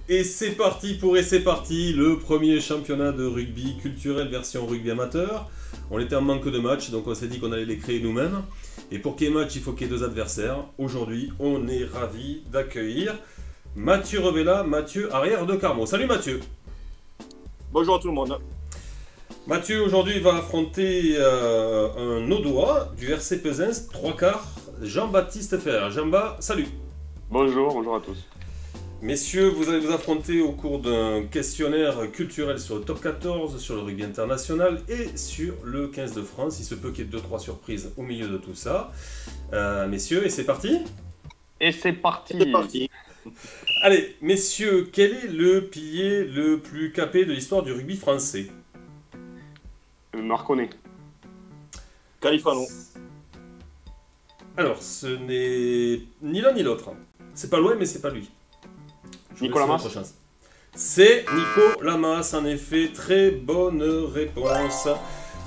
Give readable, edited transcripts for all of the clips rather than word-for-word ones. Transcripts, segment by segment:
Et c'est parti pour Et c'est parti, le premier championnat de rugby culturel version rugby amateur. On était en manque de matchs, donc on s'est dit qu'on allait les créer nous-mêmes. Et pour qu'il y ait match, il faut qu'il y ait deux adversaires. Aujourd'hui, on est ravis d'accueillir Mathieu Revella, Mathieu arrière de Carmo. Salut Mathieu. Bonjour à tout le monde. Mathieu aujourd'hui va affronter un Audois du RC Pesens, 3/4, Jean-Baptiste Ferrer. Jean-Baptiste, salut. Bonjour à tous. Messieurs, vous allez vous affronter au cours d'un questionnaire culturel sur le top 14, sur le rugby international et sur le 15 de France. Il se peut qu'il y ait 2-3 surprises au milieu de tout ça. Messieurs, et c'est parti? Et c'est parti. C'est parti. Allez, messieurs, quel est le pilier le plus capé de l'histoire du rugby français? Marconnet. Califano. Alors, ce n'est ni l'un ni l'autre. C'est pas loin, mais c'est pas lui. Nicolas Mas. C'est Nico Lamas, en effet. Très bonne réponse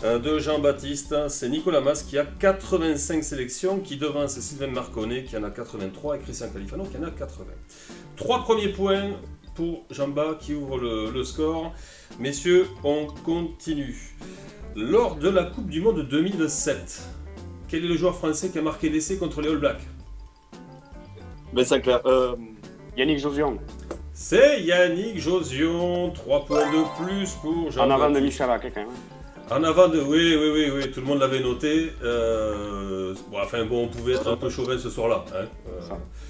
de Jean-Baptiste. C'est Nicolas Mas qui a 85 sélections, qui devance Sylvain Marconnet qui en a 83 et Christian Califano qui en a 80. 3 premiers points pour Jean-Baptiste qui ouvre le score. Messieurs, on continue. Lors de la Coupe du Monde 2007, quel est le joueur français qui a marqué l'essai contre les All Blacks? Vincent Clerc. Yannick Josion. C'est Yannick Josion. 3 points de plus pour Jean-Baptiste. En avant de Michalak, quand même. En avant de... Oui, tout le monde l'avait noté. On pouvait être un peu chauvin ce soir-là. Hein.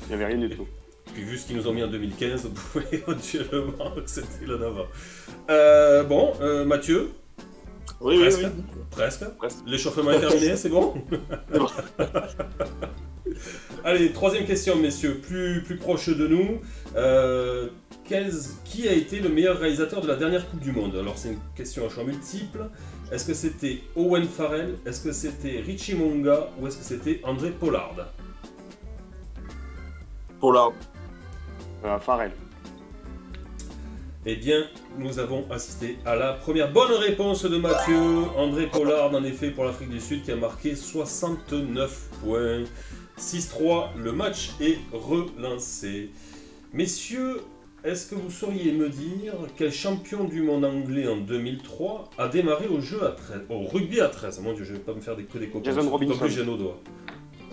Il n'y avait rien du tout. Puis vu ce qu'ils nous ont mis en 2015, on pouvait éventuellement que c'était là d'avant. Mathieu. Oui. Presque. L'échauffement est terminé, c'est bon? C'est bon. Allez, troisième question, messieurs, plus proche de nous. Qui a été le meilleur réalisateur de la dernière Coupe du Monde? Alors, c'est une question à choix multiple. Est-ce que c'était Owen Farrell? Est-ce que c'était Richie Monga? Ou est-ce que c'était André Pollard? Pollard. Farrell. Eh bien, nous avons assisté à la première bonne réponse de Mathieu. André Pollard, en effet, pour l'Afrique du Sud, qui a marqué 69 points. 6-3, le match est relancé. Messieurs, est-ce que vous sauriez me dire quel champion du monde anglais en 2003 a démarré au rugby à 13? Mon Dieu, je ne vais pas me faire que des copains. Jason Robinson. Plus j'ai nos doigts.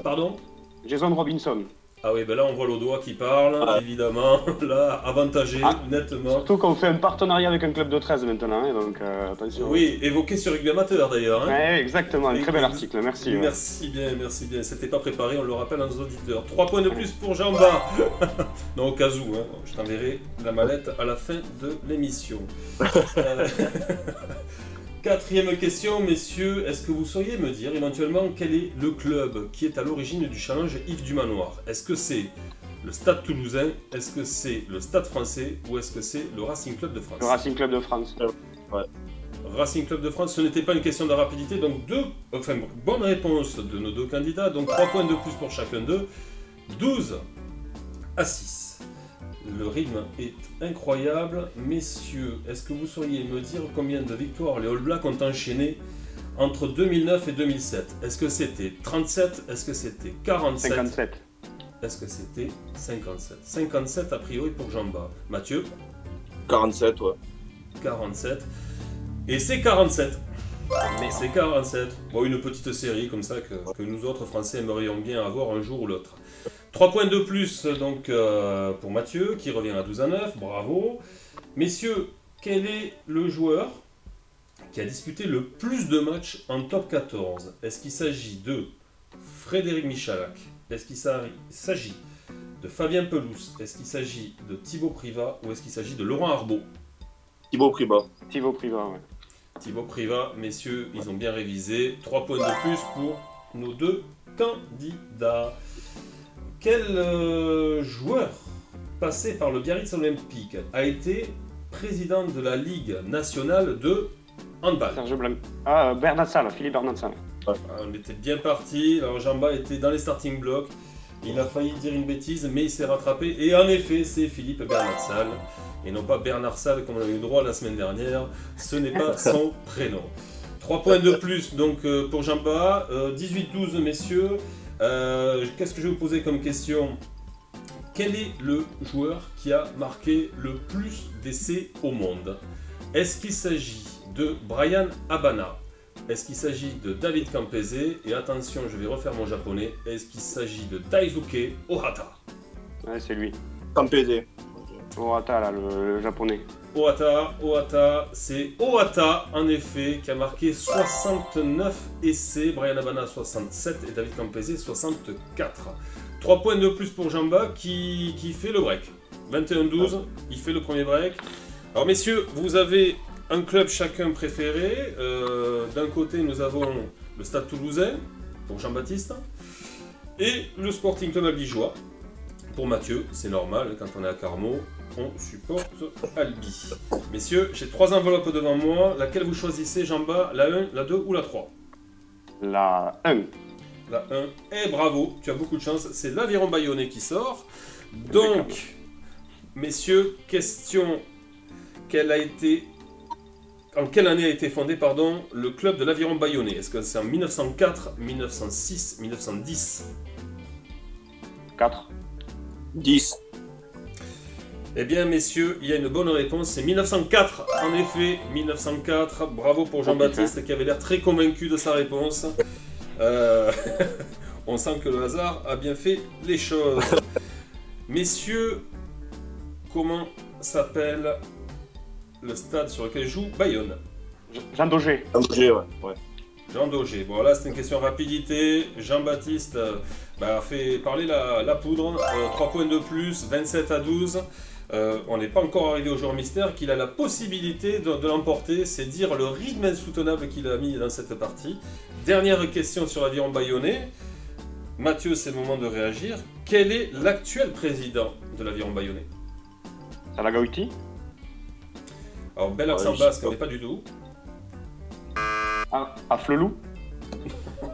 Pardon? Jason Robinson. Ah oui, ben là on voit l'Audois qui parle, évidemment, là, avantagé, nettement. Surtout qu'on fait un partenariat avec un club de 13 maintenant, hein, donc attention. Oui, évoqué sur Rugby Amateur d'ailleurs. Hein. Ouais, exactement, un très bel article, merci. Merci bien, c'était pas préparé, on le rappelle à nos auditeurs. 3 points de plus pour Jean-Baptiste. Non, au cas où, hein, je t'enverrai la mallette à la fin de l'émission. Quatrième question, messieurs, est-ce que vous sauriez me dire éventuellement quel est le club qui est à l'origine du challenge Yves du Manoir? Est-ce que c'est le Stade Toulousain, est-ce que c'est le Stade Français ou est-ce que c'est le Racing Club de France? Le Racing Club de France. Ouais. Racing Club de France, ce n'était pas une question de rapidité, donc bonne réponse de nos deux candidats, donc 3 points de plus pour chacun d'eux, 12-6. Le rythme est incroyable. Messieurs, est-ce que vous sauriez me dire combien de victoires les All Blacks ont enchaîné entre 2009 et 2007? Est-ce que c'était 37? Est-ce que c'était 47? 57. Est-ce que c'était 57? 57 a priori pour Jean-Baptiste. Mathieu? 47, ouais. 47. Et c'est 47. Mais c'est 47. Bon, une petite série comme ça que nous autres Français aimerions bien avoir un jour ou l'autre. 3 points de plus donc pour Mathieu qui revient à 12-9. Bravo. Messieurs, quel est le joueur qui a disputé le plus de matchs en top 14? Est-ce qu'il s'agit de Frédéric Michalak? Est-ce qu'il s'agit de Fabien Pelouse? Est-ce qu'il s'agit de Thibaut Privat? Ou est-ce qu'il s'agit de Laurent Arbeau? Thibaut Privat. Thibaut Privat, ouais. Thibaut Privat, messieurs, ils ont bien révisé. 3 points de plus pour nos deux candidats. Quel joueur passé par le Biarritz Olympique a été président de la Ligue nationale de handball? Serge Blanc. Ah, Bernard Salle, Philippe Bernard Salle. Ouais. On était bien parti. Alors Jean-Baptiste était dans les starting blocks. Il a failli dire une bêtise, mais il s'est rattrapé. Et en effet, c'est Philippe Bernard Salle. Et non pas Bernard Salle, comme on a eu droit la semaine dernière. Ce n'est pas son prénom. 3 points de plus donc pour Jean-Baptiste. 18-12, messieurs. Qu'est-ce que je vais vous poser comme question? quel est le joueur qui a marqué le plus d'essais au monde? Est-ce qu'il s'agit de Bryan Habana? Est-ce qu'il s'agit de David Campese? Et attention, je vais refaire mon japonais. Est-ce qu'il s'agit de Daisuke Ohata? Ouais, c'est lui. Campese. Ohata, là, le japonais. Ohata, c'est Ohata, en effet, qui a marqué 69 essais. Bryan Habana, 67 et David Campese, 64. 3 points de plus pour Jamba qui fait le break. 21-12, il fait le premier break. Alors messieurs, vous avez un club chacun préféré. D'un côté, nous avons le Stade Toulousain, pour Jean-Baptiste, et le Sporting Club Albigeois. Pour Mathieu, c'est normal, quand on est à Carmo, on supporte Albi. Messieurs, j'ai 3 enveloppes devant moi. Laquelle vous choisissez, Jamba? La 1, la 2 ou la 3? La 1. La 1. Et bravo, tu as beaucoup de chance. C'est l'Aviron Bayonnais qui sort. Donc, messieurs, question... En quelle année a été fondé, pardon, le club de l'Aviron Bayonnais? Est-ce que c'est en 1904, 1906, 1910? 4. 10. Eh bien, messieurs, il y a une bonne réponse. C'est 1904, en effet, 1904. Bravo pour Jean-Baptiste qui avait l'air très convaincu de sa réponse. On sent que le hasard a bien fait les choses. Messieurs, comment s'appelle le stade sur lequel joue Bayonne? Jean Daugé. Daugé, ouais. Jean Daugé. Bon, là, c'est une question rapidité. Jean-Baptiste a fait parler la poudre. 3 points de plus, 27-12. On n'est pas encore arrivé au joueur mystère, qu'il a la possibilité de l'emporter. C'est dire le rythme insoutenable qu'il a mis dans cette partie. Dernière question sur l'Aviron Bayonnais. Mathieu, c'est le moment de réagir. Quel est l'actuel président de l'Aviron Bayonnais? Salagauti. Alors, bel accent basque, mais pas du tout. À Flelou.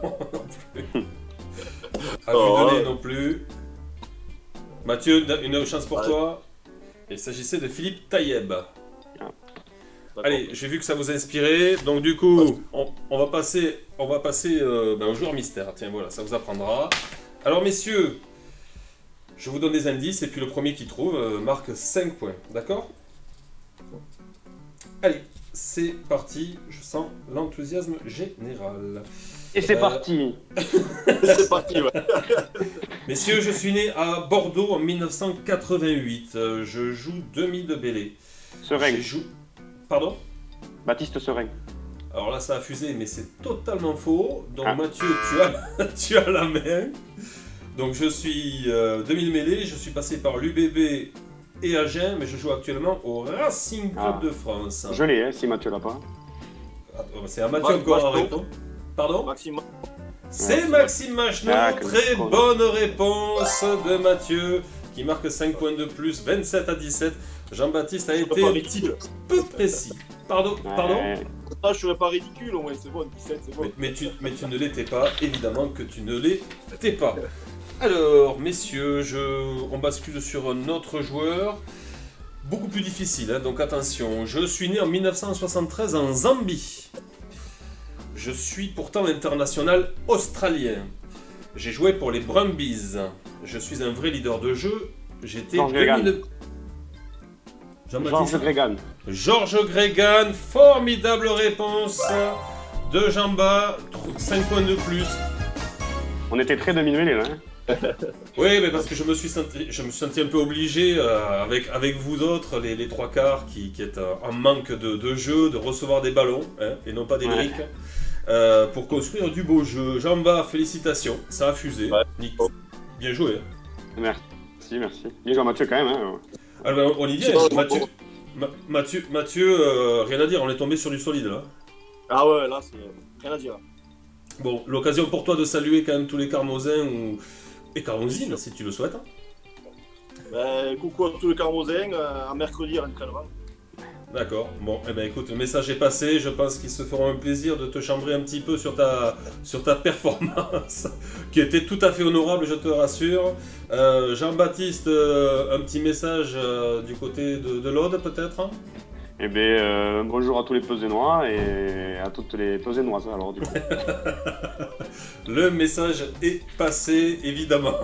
Non plus. À vue de nez non plus. Mathieu, une chance pour toi. Il s'agissait de Philippe Taïeb. Allez, j'ai vu que ça vous a inspiré, donc du coup, on va passer au joueur mystère. Tiens, voilà, ça vous apprendra. Alors, messieurs, je vous donne des indices, et puis le premier qui trouve marque 5 points, d'accord? Allez, c'est parti, je sens l'enthousiasme général. Et c'est parti. C'est parti, ouais. Messieurs, je suis né à Bordeaux en 1988. Je joue demi de Bélé. Serein. Pardon? Baptiste Serein. Alors là, ça a fusé, mais c'est totalement faux. Donc Mathieu, tu as la main. Donc je suis demi-mêlée, je suis passé par l'UBB et Agen, mais je joue actuellement au Racing Club de France. Je l'ai, hein, si Mathieu l'a pas. C'est à Mathieu encore à répondre. Pardon? Maxime. C'est Maxime Macheneau, très bonne réponse de Mathieu, qui marque 5 points de plus, 27-17. Jean-Baptiste a été un petit peu précis. Pardon? Ah, je serais pas ridicule, au moins, c'est bon, 17, c'est bon. Mais tu ne l'étais pas, évidemment que tu ne l'étais pas. Alors, messieurs, on bascule sur un autre joueur. Beaucoup plus difficile, hein, donc attention. Je suis né en 1973 en Zambie. Je suis pourtant international australien. J'ai joué pour les Brumbies. Je suis un vrai leader de jeu. J'étais... Georges Gregan. Georges Gregan, formidable réponse de Jamba. 5 points de plus. On était très demi-mêlés là. Hein. Oui, mais parce que je me suis senti un peu obligé, avec vous autres, les trois quarts, qui êtes en manque de jeu, de recevoir des ballons, hein, et non pas des briques, pour construire du beau jeu. Jamba, félicitations, ça a fusé. Ouais. Bien joué. Hein. Merci. Bien joué Mathieu quand même. Hein. Alors, Olivier, Mathieu, rien à dire, on est tombé sur du solide là. Ah ouais, là, c'est rien à dire. Bon, l'occasion pour toi de saluer quand même tous les Carmosiens et Carmosines, si tu le souhaites. Coucou à tous les Carmosiens, à mercredi à l'entraînement. D'accord, bon, eh ben écoute, le message est passé, je pense qu'ils se feront un plaisir de te chambrer un petit peu sur ta performance, qui était tout à fait honorable, je te rassure. Jean-Baptiste, un petit message du côté de l'Aude peut-être? Eh bien, bonjour à tous les Pesenois et à toutes les Pesenoises, alors du coup. Le message est passé, évidemment.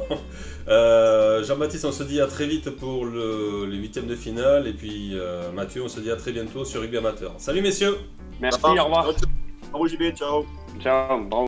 Jean-Baptiste, on se dit à très vite pour les huitièmes de finale. Et puis Mathieu, on se dit à très bientôt sur Rugby Amateur. Salut messieurs. Merci, au revoir. Ciao, JB, ciao. Ciao, bravo.